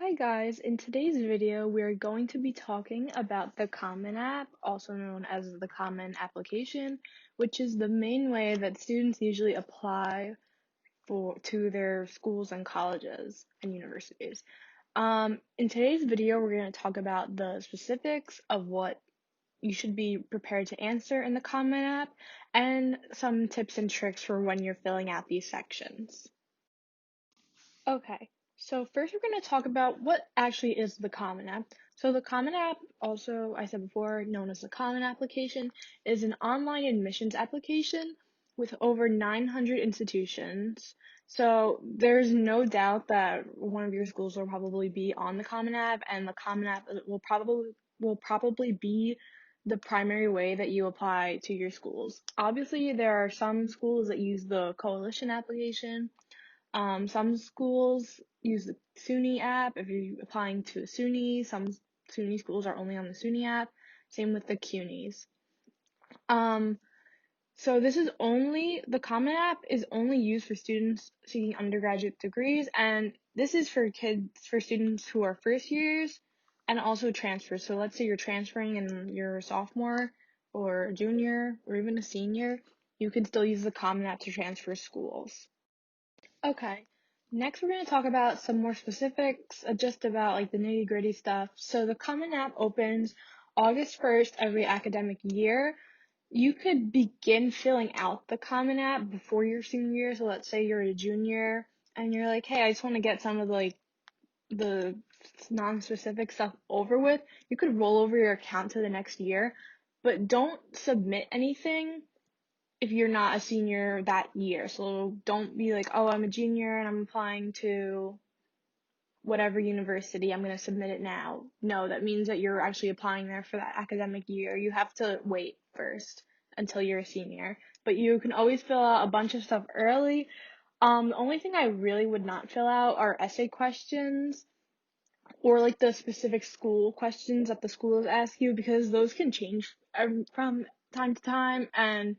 Hi guys, in today's video we're going to be talking about the Common App, also known as the Common Application, which is the main way that students usually apply to their schools and colleges and universities. In today's video we're going to talk about the specifics of what you should be prepared to answer in the Common App and some tips and tricks for when you're filling out these sections. Okay, so first we're going to talk about what actually is the Common App. So the Common App, also I said before, known as the Common Application, is an online admissions application with over 900 institutions. So there's no doubt that one of your schools will probably be on the Common App, and the Common App will probably be the primary way that you apply to your schools. Obviously, there are some schools that use the Coalition application. Some schools use the SUNY app if you're applying to a SUNY. Some SUNY schools are only on the SUNY app. Same with the CUNYs. So the Common App is only used for students seeking undergraduate degrees, and this is for students who are first years and also transfers. So let's say you're transferring and you're a sophomore or a junior or even a senior, you can still use the Common App to transfer schools. Okay. Next, we're going to talk about some more specifics, just about like the nitty-gritty stuff. So the Common App opens August 1st every academic year. You could begin filling out the Common App before your senior year. So let's say you're a junior and you're like, hey, I just want to get some of the non-specific stuff over with. You could roll over your account to the next year, but don't submit anything if you're not a senior that year. So don't be like, oh, I'm a junior and I'm applying to whatever university, I'm going to submit it now. No, that means that you're actually applying there for that academic year. You have to wait first until you're a senior. But you can always fill out a bunch of stuff early. The only thing I really would not fill out are essay questions or like the specific school questions that the schools ask you, because those can change from time to time, and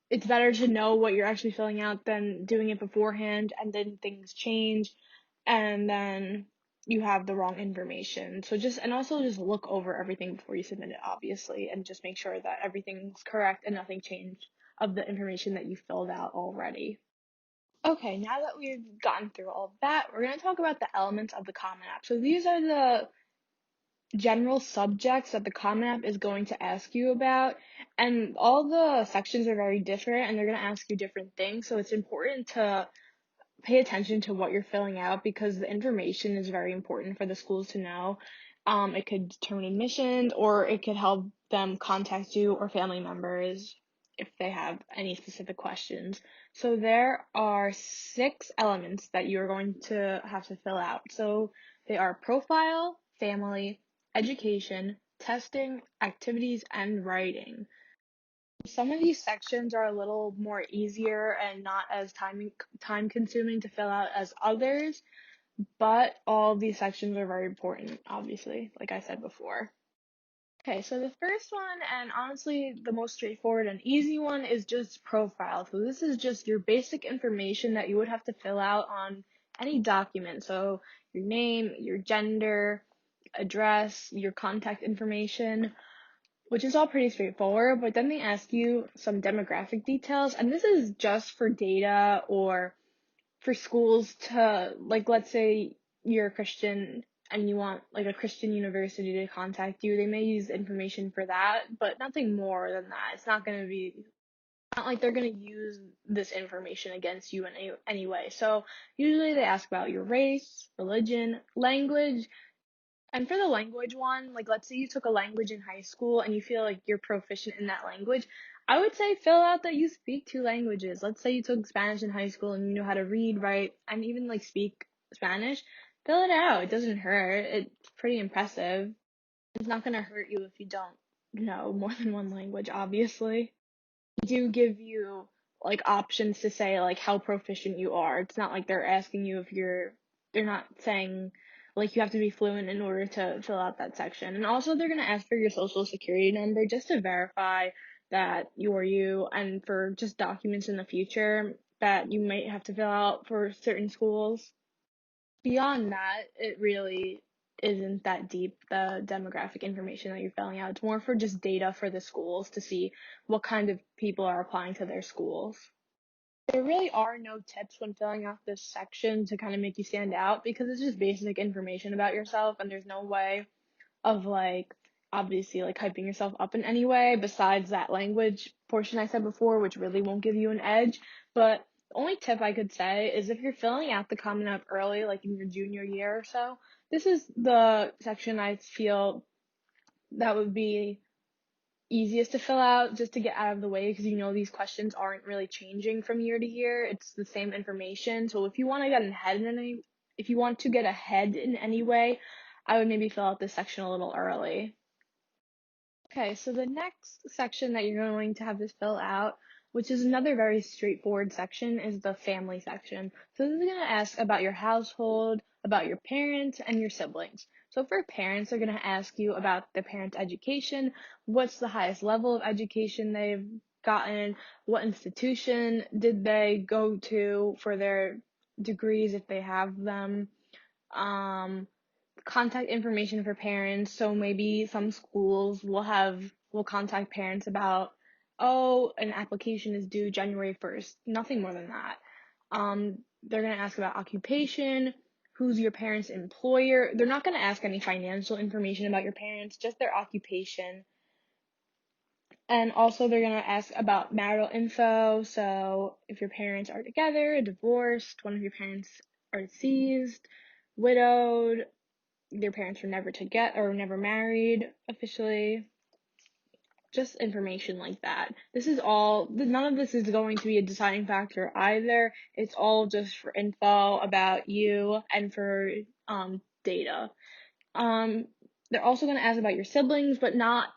it's better to know what you're actually filling out than doing it beforehand and then things change and then you have the wrong information. So also just look over everything before you submit it, obviously, and just make sure that everything's correct and nothing changed of the information that you filled out already. Okay, now that we've gotten through all of that, we're going to talk about the elements of the Common App. So these are the general subjects that the Common App is going to ask you about, and all the sections are very different and they're going to ask you different things, so it's important to pay attention to what you're filling out because the information is very important for the schools to know. It could determine admissions, or it could help them contact you or family members if they have any specific questions. So there are 6 elements that you're going to have to fill out. So they are profile, family, education, testing, activities, and writing. Some of these sections are a little more easier and not as time consuming to fill out as others, but all of these sections are very important, obviously, like I said before. Okay, so the first one, and honestly the most straightforward and easy one, is just profile. So this is just your basic information that you would have to fill out on any document. So your name, your gender, address, your contact information, which is all pretty straightforward, but then they ask you some demographic details, and this is just for data or for schools to, like, let's say you're a Christian and you want, like, a Christian university to contact you. They may use information for that, but nothing more than that. It's not like they're going to use this information against you in any way. So usually they ask about your race, religion, language. And for the language one, like let's say you took a language in high school and you feel like you're proficient in that language, I would say fill out that you speak 2 languages. Let's say you took Spanish in high school and you know how to read, write, and even like speak Spanish. Fill it out. It doesn't hurt. It's pretty impressive. It's not gonna hurt you if you don't know more than one language, obviously. They do give you like options to say like how proficient you are. It's not like they're asking you if they're not saying like you have to be fluent in order to fill out that section. And also they're going to ask for your social security number just to verify that you're you, and for just documents in the future that you might have to fill out for certain schools. Beyond that, it really isn't that deep, the demographic information that you're filling out. It's more for just data for the schools to see what kind of people are applying to their schools. There really are no tips when filling out this section to kind of make you stand out because it's just basic information about yourself and there's no way of like obviously like hyping yourself up in any way besides that language portion I said before, which really won't give you an edge. But the only tip I could say is if you're filling out the Common App early, like in your junior year or so, this is the section I feel that would be easiest to fill out just to get out of the way because you know these questions aren't really changing from year to year. It's the same information. So if you want to get ahead in any if you want to get ahead in any way, I would maybe fill out this section a little early. Okay, so the next section that you're going to have to fill out, which is another very straightforward section, is the family section. So this is going to ask about your household, about your parents, and your siblings. So for parents, they're going to ask you about their parents' education, what's the highest level of education they've gotten, what institution did they go to for their degrees if they have them, um, contact information for parents. So maybe some schools will contact parents about, oh, an application is due January 1st. Nothing more than that. They're gonna ask about occupation, who's your parents' employer. They're not gonna ask any financial information about your parents, just their occupation. And also they're gonna ask about marital info. So if your parents are together, divorced, one of your parents are deceased, widowed, their parents were never together or never married officially. Just information like that. This is all, none of this is going to be a deciding factor either. It's all just for info about you and for data. Um, they're also going to ask about your siblings, but not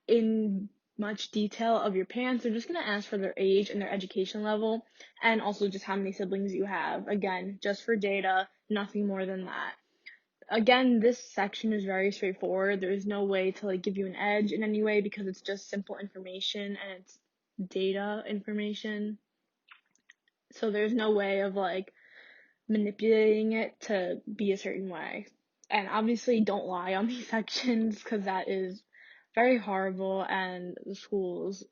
in much detail of your parents. They're just going to ask for their age and their education level and also just how many siblings you have. Again, just for data, nothing more than that. Again, this section is very straightforward. There's no way to like give you an edge in any way because it's just simple information and it's data information. So there's no way of like manipulating it to be a certain way. And obviously don't lie on these sections because that is very horrible and the schools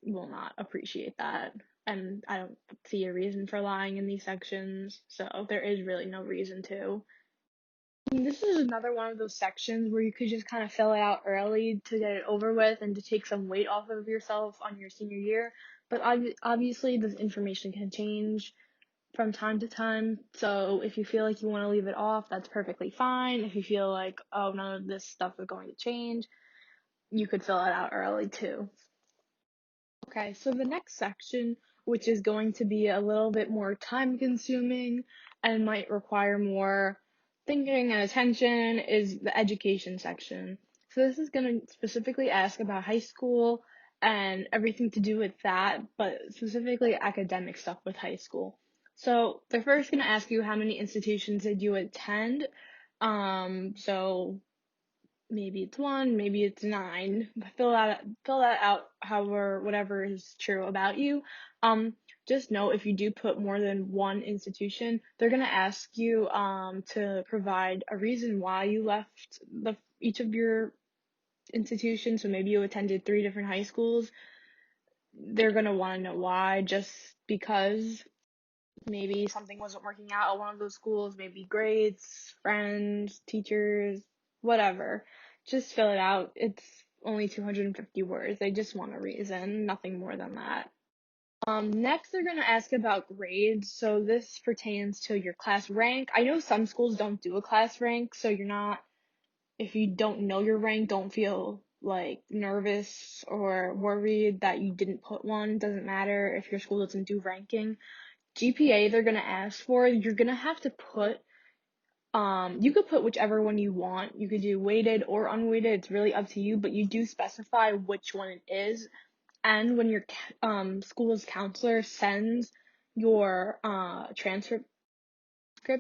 will not appreciate that. And I don't see a reason for lying in these sections. So there is really no reason to. This is another one of those sections where you could just kind of fill it out early to get it over with and to take some weight off of yourself on your senior year. But obviously, this information can change from time to time. So if you feel like you want to leave it off, that's perfectly fine. If you feel like, oh, none of this stuff is going to change, you could fill it out early too. Okay, so the next section, which is going to be a little bit more time consuming and might require more thinking and attention, is the education section. So this is going to specifically ask about high school and everything to do with that, but specifically academic stuff with high school. So they're first going to ask you how many institutions did you attend. So maybe it's 1, maybe it's 9. Fill that out however whatever is true about you. Just know if you do put more than one institution, they're gonna ask you to provide a reason why you left each of your institutions. So maybe you attended 3 different high schools. They're gonna want to know why, just because maybe something wasn't working out at one of those schools, maybe grades, friends, teachers, whatever. Just fill it out. It's only 250 words. They just want a reason, nothing more than that. Next they're going to ask about grades. So this pertains to your class rank. I know some schools don't do a class rank, so if you don't know your rank, don't feel like nervous or worried that you didn't put one. Doesn't matter if your school doesn't do ranking. GPA they're gonna ask for, you're gonna have to put, you could put whichever one you want. You could do weighted or unweighted. It's really up to you, but you do specify which one it is. And when your school's counselor sends your transcript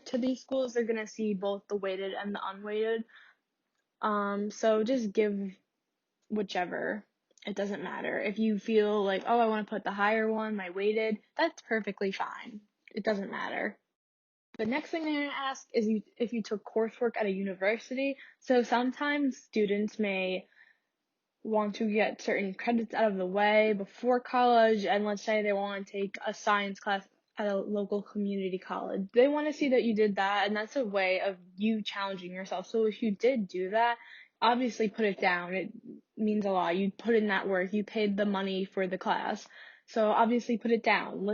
to these schools, they're gonna see both the weighted and the unweighted. So just give whichever. It doesn't matter. If you feel like, oh, I want to put the higher one, my weighted, that's perfectly fine. It doesn't matter. The next thing they're going to ask is if you took coursework at a university. So sometimes students may want to get certain credits out of the way before college, and let's say they want to take a science class at a local community college. They want to see that you did that, and that's a way of you challenging yourself. So if you did do that, obviously put it down. It means a lot. You put in that work. You paid the money for the class. So obviously put it down.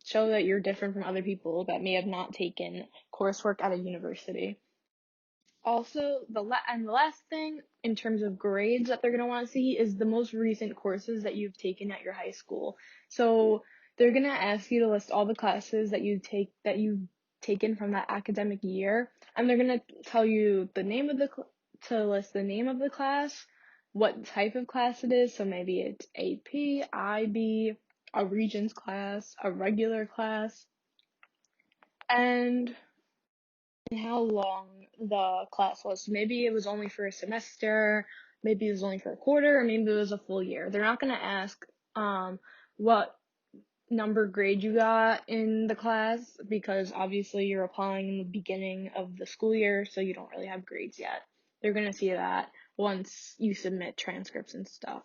Show that you're different from other people that may have not taken coursework at a university. Also, the last thing in terms of grades that they're going to want to see is the most recent courses that you've taken at your high school. So they're going to ask you to list all the classes that you've taken from that academic year, and they're going to tell you the name of to list the name of the class, what type of class it is. So maybe it's AP, IB, a Regents class, a regular class, and how long the class was. Maybe it was only for a semester, maybe it was only for a quarter, or maybe it was a full year. They're not going to ask what number grade you got in the class, because obviously you're applying in the beginning of the school year, so you don't really have grades yet. They're going to see that once you submit transcripts and stuff.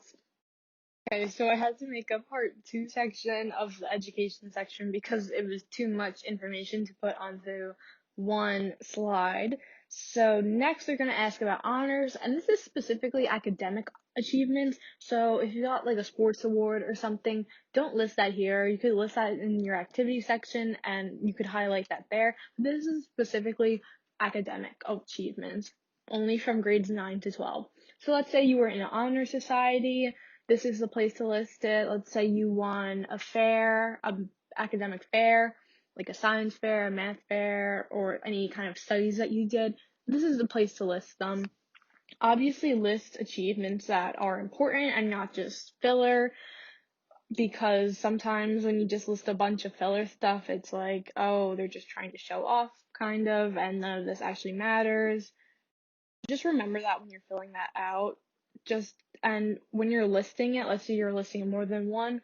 Okay, so I had to make a part 2 section of the education section because it was too much information to put onto one slide. So next they're going to ask about honors, and this is specifically academic achievements. So if you got like a sports award or something, don't list that here. You could list that in your activity section and you could highlight that there. This is specifically academic achievements, only from grades 9 to 12. So let's say you were in an honor society. This is the place to list it. Let's say you won a fair, academic fair, like a science fair, a math fair, or any kind of studies that you did. This is the place to list them. Obviously list achievements that are important and not just filler, because sometimes when you just list a bunch of filler stuff, it's like, oh, they're just trying to show off, kind of, and none of this actually matters. Just remember that when you're filling that out. And when you're listing it, let's say you're listing more than one,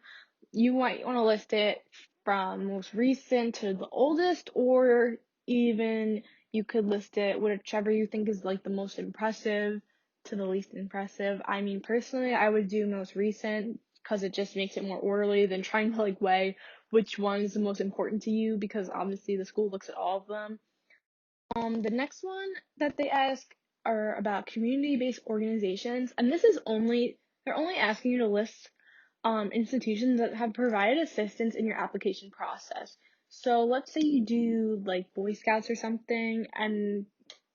you want to list it from most recent to the oldest, or even you could list it whichever you think is like the most impressive to the least impressive. I mean, personally, I would do most recent because it just makes it more orderly than trying to like weigh which one is the most important to you, because obviously the school looks at all of them. The next one that they ask are about community-based organizations, and they're only asking you to list institutions that have provided assistance in your application process. So let's say you do like Boy Scouts or something, and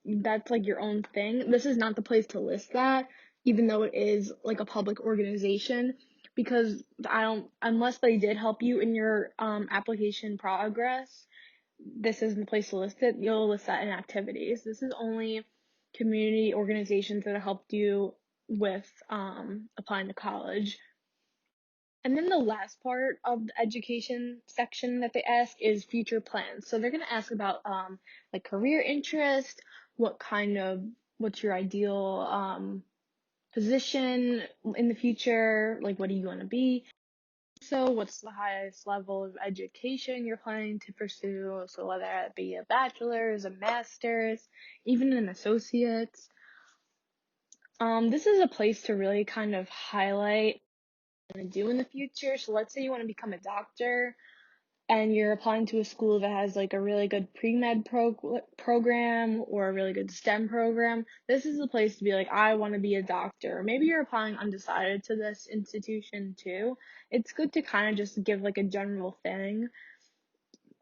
that's like your own thing. This is not the place to list that, even though it is like a public organization, because unless they did help you in your application progress, this isn't the place to list it. You'll list that in activities. This is only community organizations that have helped you with applying to college. And then the last part of the education section that they ask is future plans. So they're going to ask about like career interest, what's your ideal position in the future, like what do you want to be? So what's the highest level of education you're planning to pursue? So whether it be a bachelor's, a master's, even an associate's. This is a place to really kind of highlight what you want to do in the future. So let's say you want to become a doctor and you're applying to a school that has like a really good pre-med program or a really good STEM program. This is the place to be like, I want to be a doctor. Or maybe you're applying undecided to this institution too. It's good to kind of just give like a general thing,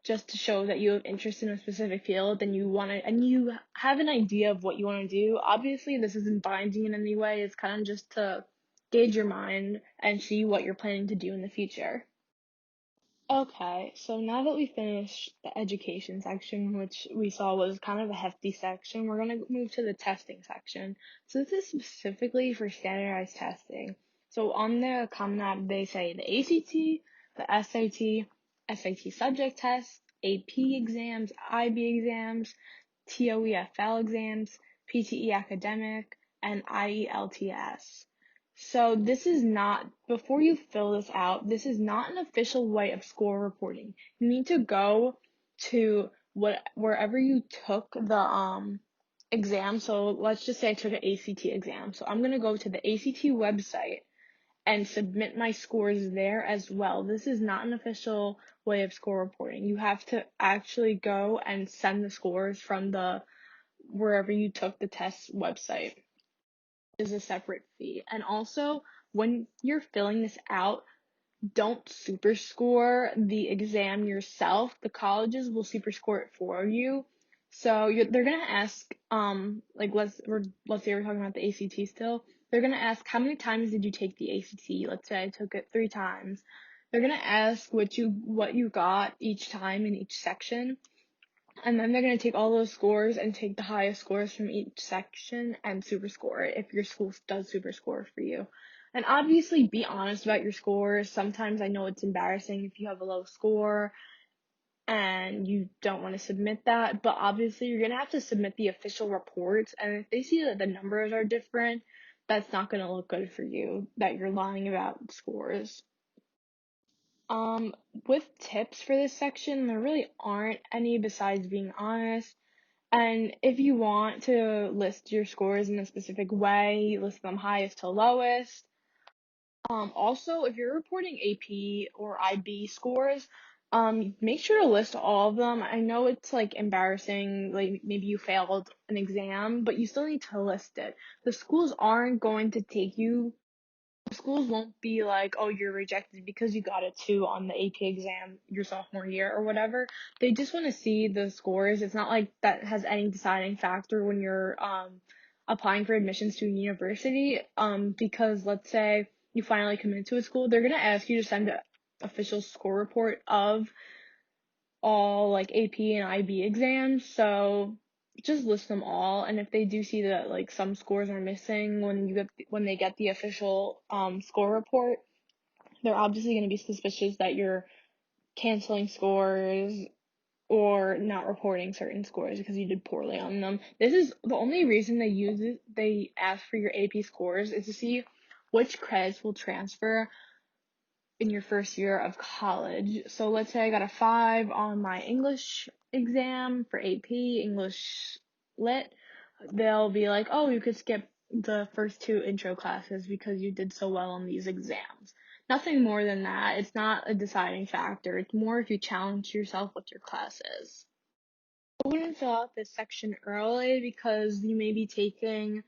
just to show that you have interest in a specific field and you have an idea of what you want to do. Obviously, this isn't binding in any way. It's kind of just to gauge your mind and see what you're planning to do in the future. Okay, so now that we finished the education section, which we saw was kind of a hefty section, we're going to move to the testing section. So this is specifically for standardized testing. So on the Common App, they say the ACT, the SAT subject test, AP exams, IB exams, TOEFL exams, PTE academic, and IELTS. So before you fill this out, this is not an official way of score reporting. You need to go to wherever you took the exam. So let's just say I took an ACT exam. So I'm gonna go to the ACT website and submit my scores there as well. This is not an official way of score reporting. You have to actually go and send the scores from the wherever you took the test website. Is a separate fee. And also, when you're filling this out, don't super score the exam yourself. The colleges will super score it for you. So they're gonna ask, like let's say we're talking about the ACT still. They're gonna ask how many times did you take the ACT? Let's say I took it 3 times. They're gonna ask what you got each time in each section. And then they're going to take all those scores and take the highest scores from each section and super score it if your school does super score for you. And obviously be honest about your scores. Sometimes I know it's embarrassing if you have a low score and you don't want to submit that, but obviously you're going to have to submit the official reports. And if they see that the numbers are different, that's not going to look good for you that you're lying about scores. Um, with tips for this section, there really aren't any besides being honest. And if you want to list your scores in a specific way, list them highest to lowest. Also, if you're reporting AP or IB scores, make sure to list all of them. I know it's like embarrassing, like maybe you failed an exam, but you still need to list it. The schools aren't going to take you schools won't be like, oh, you're rejected because you got a 2 on the AP exam your sophomore year or whatever. They just want to see the scores. It's not like that has any deciding factor when you're applying for admissions to a university. Because let's say you finally commit to a school, they're gonna ask you to send an official score report of all like AP and IB exams. So just list them all, and if they do see that like some scores are missing when they get the official score report, they're obviously going to be suspicious that you're canceling scores or not reporting certain scores because you did poorly on them. This is the only reason they ask for your AP scores is to see which credits will transfer in your first year of college. So let's say I got a 5 on my English exam for AP, English Lit. They'll be like, oh, you could skip the first 2 intro classes because you did so well on these exams. Nothing more than that. It's not a deciding factor. It's more if you challenge yourself with your classes. I wouldn't fill out this section early because you may be taking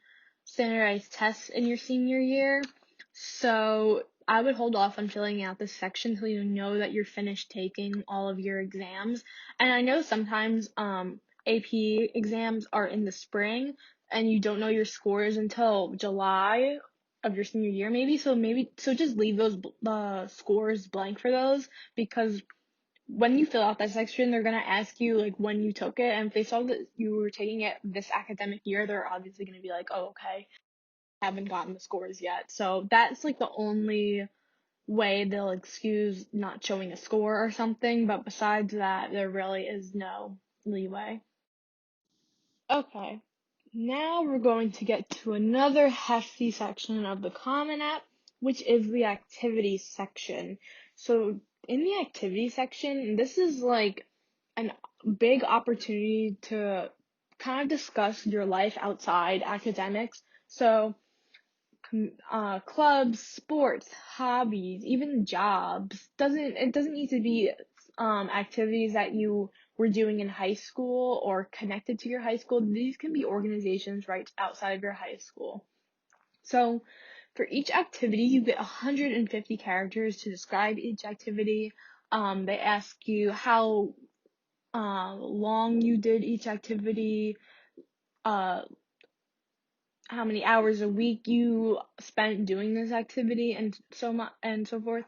standardized tests in your senior year. So I would hold off on filling out this section until you know that you're finished taking all of your exams. And I know sometimes AP exams are in the spring and you don't know your scores until July of your senior year so just leave those scores blank for those because when you fill out that section, they're gonna ask you like when you took it, and if they saw that you were taking it this academic year, they're obviously gonna be like, oh, okay, haven't gotten the scores yet. So that's like the only way they'll excuse not showing a score or something, but besides that, there really is no leeway. Okay, now we're going to get to another hefty section of the Common App, which is the activities section. So in the activity section, this is like a big opportunity to kind of discuss your life outside academics. So clubs, sports, hobbies, even jobs. It doesn't need to be activities that you were doing in high school or connected to your high school. These can be organizations right outside of your high school. So for each activity, you get 150 characters to describe each activity. They ask you how long you did each activity, uh, how many hours a week you spent doing this activity and so forth.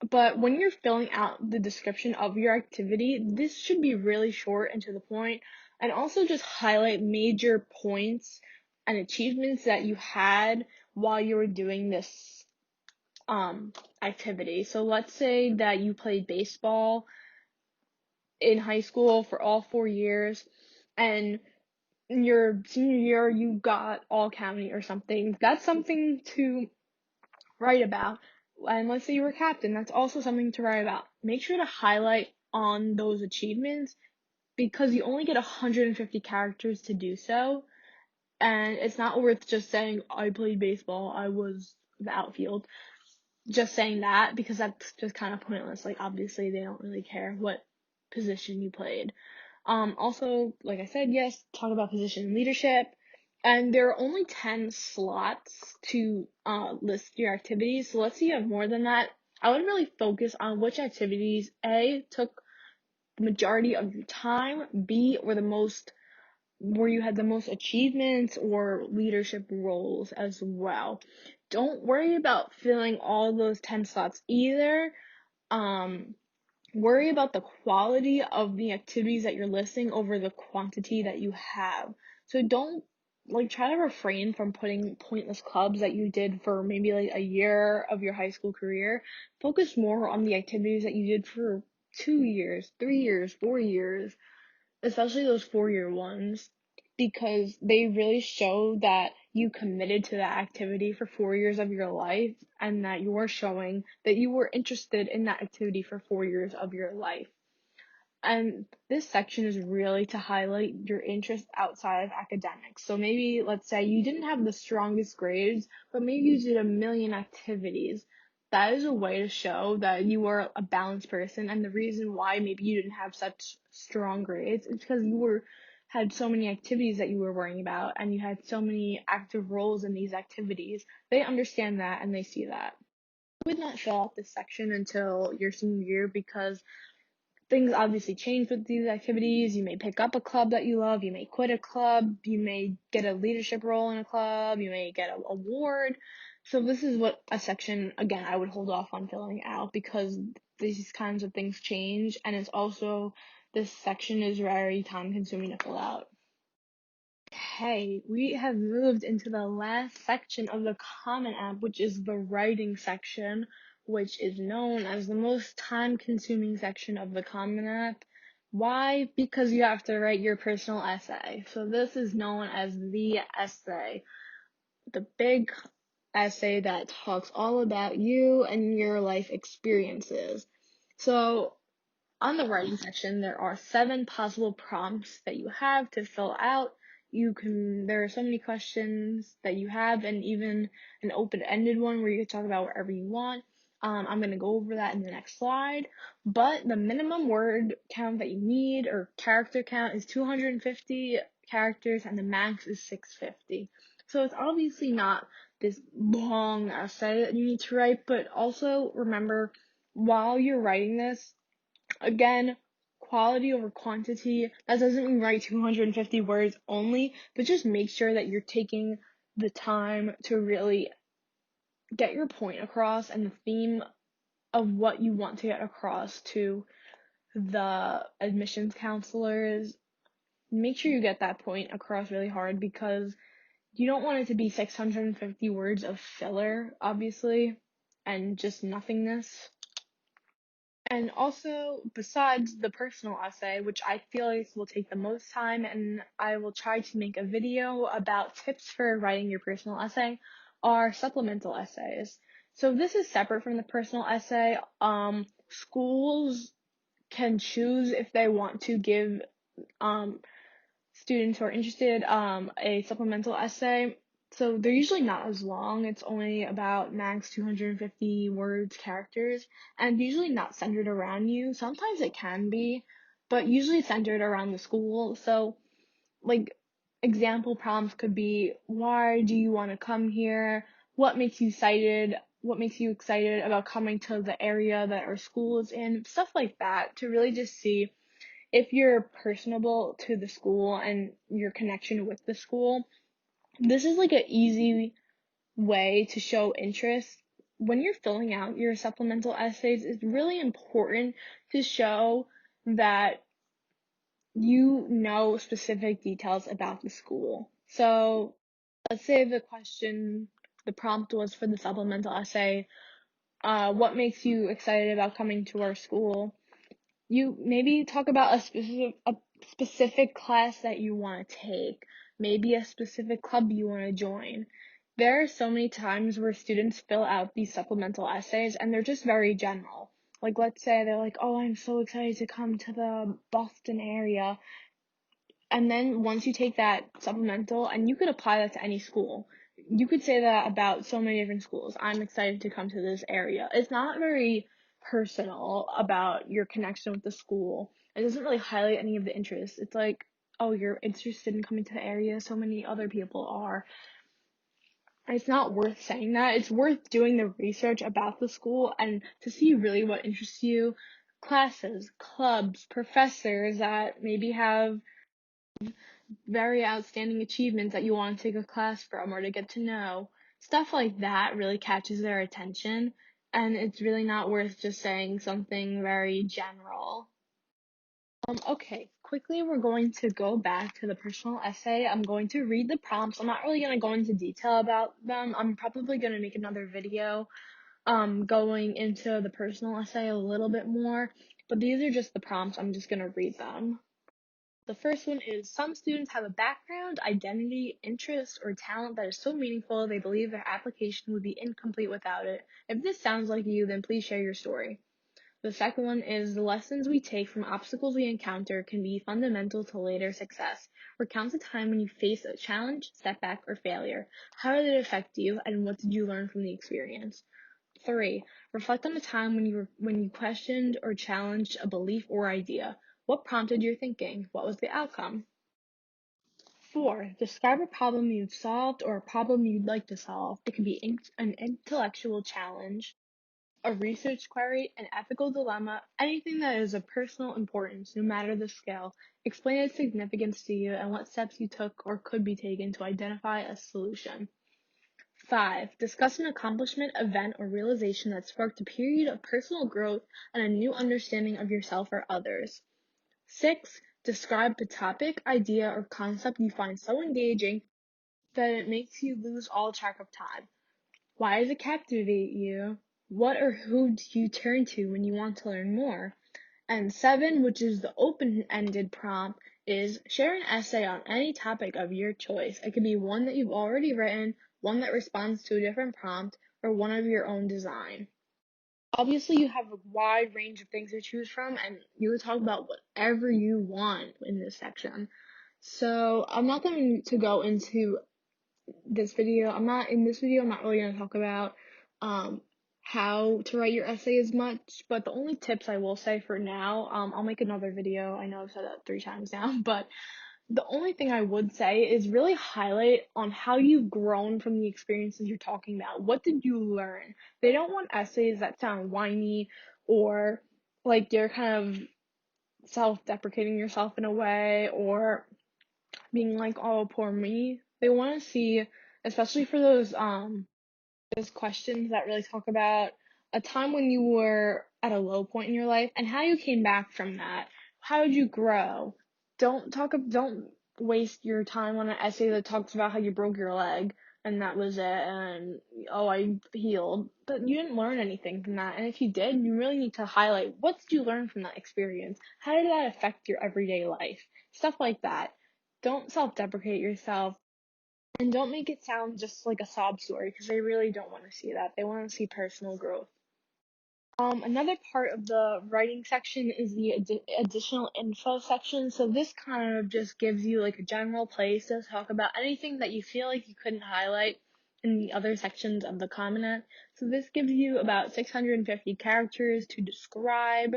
But when you're filling out the description of your activity, this should be really short and to the point, and also just highlight major points and achievements that you had while you were doing this activity. So let's say that you played baseball in high school for all 4 years, and in your senior year you got all county or something. That's something to write about. And let's say you were captain, that's also something to write about. Make sure to highlight on those achievements because you only get 150 characters to do so, and it's not worth just saying, I played baseball, I was the outfield. Just saying that, because that's just kind of pointless. Like, obviously, they don't really care what position you played. Also, like I said, yes, talk about position leadership. And there are only 10 slots to list your activities. So let's say you have more than that. I would really focus on which activities A took the majority of your time, B were the most where you had the most achievements or leadership roles as well. Don't worry about filling all those 10 slots either. Um, Worry about the quality of the activities that you're listing over the quantity that you have. So don't try to refrain from putting pointless clubs that you did for maybe like a year of your high school career. Focus more on the activities that you did for 2 years, 3 years, 4 years, especially those 4 year ones, because they really show that you committed to that activity for 4 years of your life, and that you're showing that you were interested in that activity for 4 years of your life. And this section is really to highlight your interest outside of academics. So maybe, let's say you didn't have the strongest grades, but maybe you did a million activities. That is a way to show that you are a balanced person. And the reason why maybe you didn't have such strong grades is because you had so many activities that you were worrying about, and you had so many active roles in these activities. They understand that and they see that. I would not fill out this section until your senior year, because things obviously change with these activities. You may pick up a club that you love, you may quit a club, you may get a leadership role in a club, you may get an award. So this is what a section, again, I would hold off on filling out, because these kinds of things change, and it's also, this section is very time consuming to fill out. Okay, we have moved into the last section of the Common App, which is the writing section, which is known as the most time-consuming section of the Common App. Why? Because you have to write your personal essay. So this is known as the essay, the big essay that talks all about you and your life experiences. So on the writing section, there are 7 possible prompts that you have to fill out. There are so many questions that you have, and even an open-ended one where you can talk about whatever you want. I'm going to go over that in the next slide. But the minimum word count that you need, or character count, is 250 characters, and the max is 650. So it's obviously not this long essay that you need to write, but also remember, while you're writing this, again, quality over quantity. That doesn't mean write 250 words only, but just make sure that you're taking the time to really get your point across and the theme of what you want to get across to the admissions counselors. Make sure you get that point across really hard, because you don't want it to be 650 words of filler, obviously, and just nothingness. And also, besides the personal essay, which I feel like will take the most time, and I will try to make a video about tips for writing your personal essay, are supplemental essays. So this is separate from the personal essay. Schools can choose if they want to give students who are interested a supplemental essay. So they're usually not as long. It's only about max 250 words, characters, and usually not centered around you. Sometimes it can be, but usually centered around the school. So, like, example prompts could be, why do you want to come here? What makes you excited? What makes you excited about coming to the area that our school is in? Stuff like that, to really just see if you're personable to the school and your connection with the school. This is like an easy way to show interest. When you're filling out your supplemental essays, it's really important to show that you know specific details about the school. So let's say the prompt was for the supplemental essay, what makes you excited about coming to our school? You maybe talk about a specific class that you want to take, maybe a specific club you want to join. There are so many times where students fill out these supplemental essays and they're just very general. Like, let's say they're like, oh, I'm so excited to come to the Boston area. And then once you take that supplemental, and you could apply that to any school, you could say that about so many different schools. I'm excited to come to this area. It's not very personal about your connection with the school. It doesn't really highlight any of the interests. It's like, oh, you're interested in coming to the area. So many other people are. It's not worth saying that. It's worth doing the research about the school and to see really what interests you. Classes, clubs, professors that maybe have very outstanding achievements that you want to take a class from or to get to know. Stuff like that really catches their attention, and it's really not worth just saying something very general. Okay, quickly we're going to go back to the personal essay. I'm going to read the prompts. I'm not really going to go into detail about them. I'm probably going to make another video going into the personal essay a little bit more, but these are just the prompts. I'm just going to read them. The first one is, some students have a background, identity, interest, or talent that is so meaningful they believe their application would be incomplete without it. If this sounds like you, then please share your story. The second one is, the lessons we take from obstacles we encounter can be fundamental to later success. Recount a time when you faced a challenge, setback, or failure. How did it affect you, and what did you learn from the experience? 3. Reflect on a time when you questioned or challenged a belief or idea. What prompted your thinking? What was the outcome? 4. Describe a problem you've solved or a problem you'd like to solve. It can be an intellectual challenge, a research query, an ethical dilemma, anything that is of personal importance, no matter the scale. Explain its significance to you and what steps you took or could be taken to identify a solution. 5. Discuss an accomplishment, event, or realization that sparked a period of personal growth and a new understanding of yourself or others. 6. Describe a topic, idea, or concept you find so engaging that it makes you lose all track of time. Why does it captivate you? What or who do you turn to when you want to learn more? And 7, which is the open-ended prompt, is share an essay on any topic of your choice. It could be one that you've already written, one that responds to a different prompt, or one of your own design. Obviously, you have a wide range of things to choose from, and you can talk about whatever you want in this section. So I'm not going to go into this video. I'm not really going to talk about how to write your essay as much, but the only tips I will say for now, I'll make another video. I know I've said that 3 times now, but the only thing I would say is really highlight on how you've grown from the experiences you're talking about. What did you learn? They don't want essays that sound whiny or like you're kind of self-deprecating yourself in a way or being like, oh, poor me. They want to see, especially for those questions that really talk about a time when you were at a low point in your life and how you came back from that. How did you grow? Don't waste your time on an essay that talks about how you broke your leg and that was it and oh, I healed. But you didn't learn anything from that. And if you did, you really need to highlight what did you learn from that experience? How did that affect your everyday life? Stuff like that. Don't self-deprecate yourself. And don't make it sound just like a sob story because they really don't want to see that. They want to see personal growth. Another part of the writing section is the additional info section. So this kind of just gives you like a general place to talk about anything that you feel like you couldn't highlight in the other sections of the Common App. So this gives you about 650 characters to describe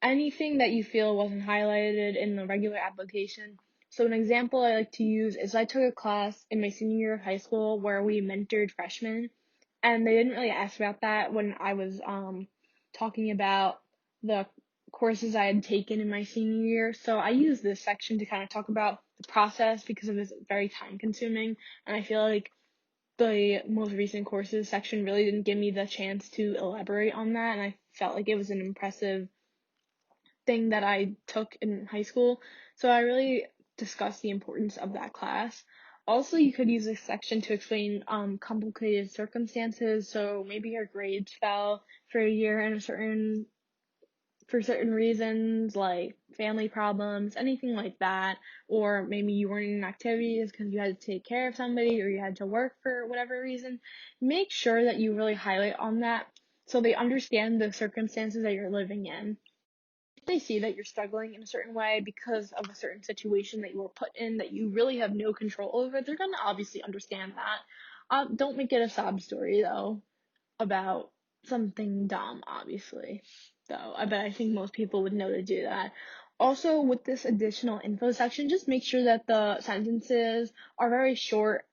anything that you feel wasn't highlighted in the regular application. So an example I like to use is I took a class in my senior year of high school where we mentored freshmen, and they didn't really ask about that when I was talking about the courses I had taken in my senior year. So I used this section to kind of talk about the process because it was very time consuming, and I feel like the most recent courses section really didn't give me the chance to elaborate on that, and I felt like it was an impressive thing that I took in high school. So I really discussed the importance of that class. Also, you could use this section to explain complicated circumstances. So maybe your grades fell for a year in for certain reasons, like family problems, anything like that, or maybe you weren't in activities because you had to take care of somebody or you had to work for whatever reason. Make sure that you really highlight on that so they understand the circumstances that you're living in. If they see that you're struggling in a certain way because of a certain situation that you were put in that you really have no control over, they're going to obviously understand that. Don't make it a sob story, though, about something dumb, obviously. Though, I think most people would know to do that. Also, with this additional info section, just make sure that the sentences are very short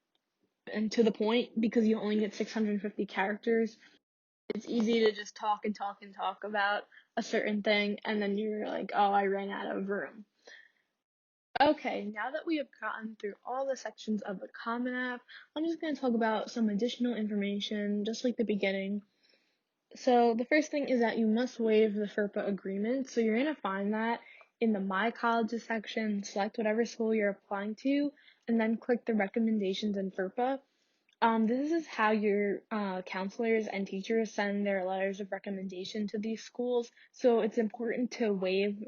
and to the point because you only get 650 characters. It's easy to just talk and talk and talk about a certain thing, and then you're like, oh, I ran out of room. Okay, now that we have gotten through all the sections of the Common App, I'm just going to talk about some additional information, just like the beginning. So the first thing is that you must waive the FERPA agreement. So you're going to find that in the My Colleges section, select whatever school you're applying to, and then click the recommendations in FERPA. This is how your counselors and teachers send their letters of recommendation to these schools. So it's important to waive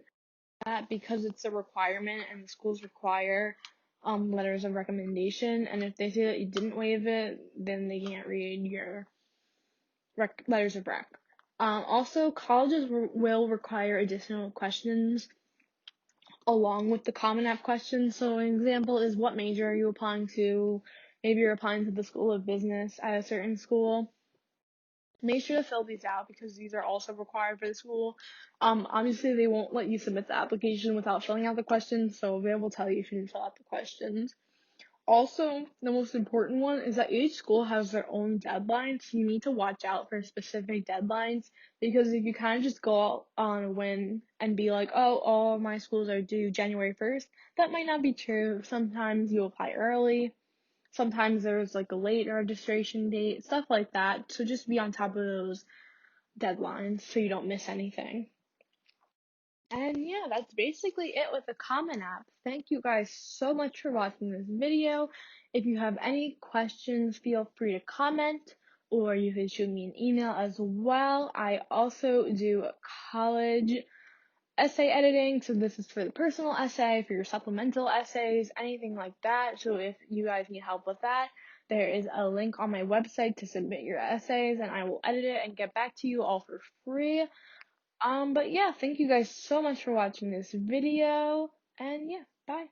that because it's a requirement and the schools require letters of recommendation. And if they say that you didn't waive it, then they can't read your letters of rec. Also, colleges will require additional questions along with the Common App questions. So an example is, what major are you applying to? Maybe you're applying to the School of Business at a certain school. Make sure to fill these out because these are also required for the school. Obviously they won't let you submit the application without filling out the questions, so they will tell you if you didn't fill out the questions. Also, the most important one is that each school has their own deadlines, so you need to watch out for specific deadlines, because if you kind of just go out on a whim and be like, oh, all my schools are due January 1st, that might not be true. Sometimes you apply early, sometimes there's like a late registration date, stuff like that, so just be on top of those deadlines so you don't miss anything. And yeah, that's basically it with the Common App. Thank you guys so much for watching this video. If you have any questions, feel free to comment, or you can shoot me an email as well. I also do college essay editing, so this is for the personal essay, for your supplemental essays, anything like that. So if you guys need help with that, there is a link on my website to submit your essays, and I will edit it and get back to you all for free. But yeah, thank you guys so much for watching this video, and yeah, bye.